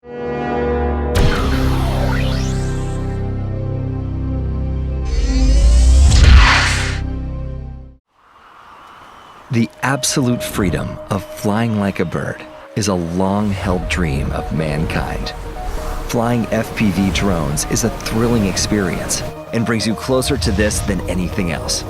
The absolute freedom of flying like a bird is a long-held dream of mankind. Flying FPV drones is a thrilling experience and brings you closer to this than anything else.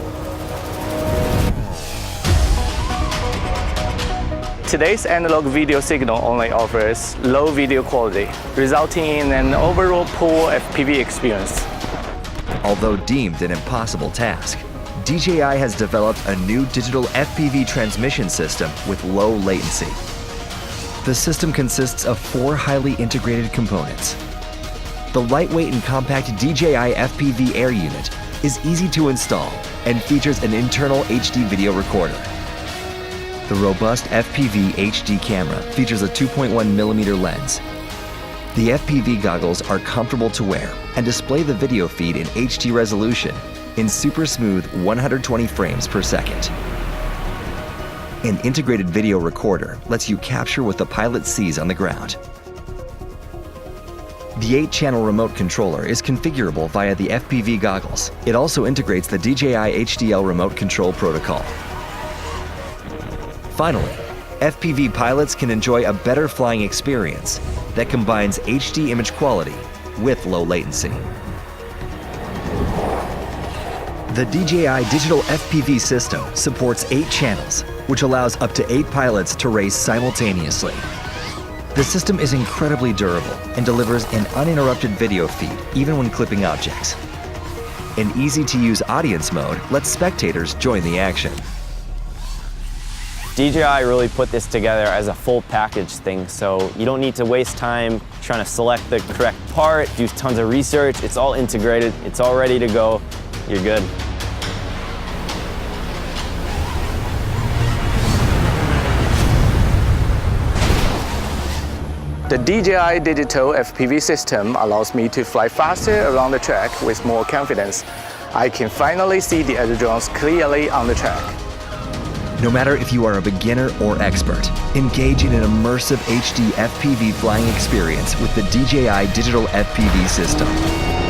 Today's analog video signal only offers low video quality, resulting in an overall poor FPV experience. Although deemed an impossible task, DJI has developed a new digital FPV transmission system with low latency. The system consists of 4 highly integrated components. The lightweight and compact DJI FPV Air unit is easy to install and features an internal HD video recorder. The robust FPV HD camera features a 2.1mm lens. The FPV goggles are comfortable to wear and display the video feed in HD resolution in super smooth 120 frames per second. An integrated video recorder lets you capture what the pilot sees on the ground. The 8-channel remote controller is configurable via the FPV goggles. It also integrates the DJI HDL remote control protocol. Finally, FPV pilots can enjoy a better flying experience that combines HD image quality with low latency. The DJI Digital FPV System supports 8 channels, which allows up to 8 pilots to race simultaneously. The system is incredibly durable and delivers an uninterrupted video feed even when clipping objects. An easy-to-use audience mode lets spectators join the action. DJI really put this together as a full package thing, so you don't need to waste time trying to select the correct part, do tons of research. It's all integrated, it's all ready to go. You're good. The DJI Digital FPV System allows me to fly faster around the track with more confidence. I can finally see the other drones clearly on the track. No matter if you are a beginner or expert, engage in an immersive HD FPV flying experience with the DJI Digital FPV System.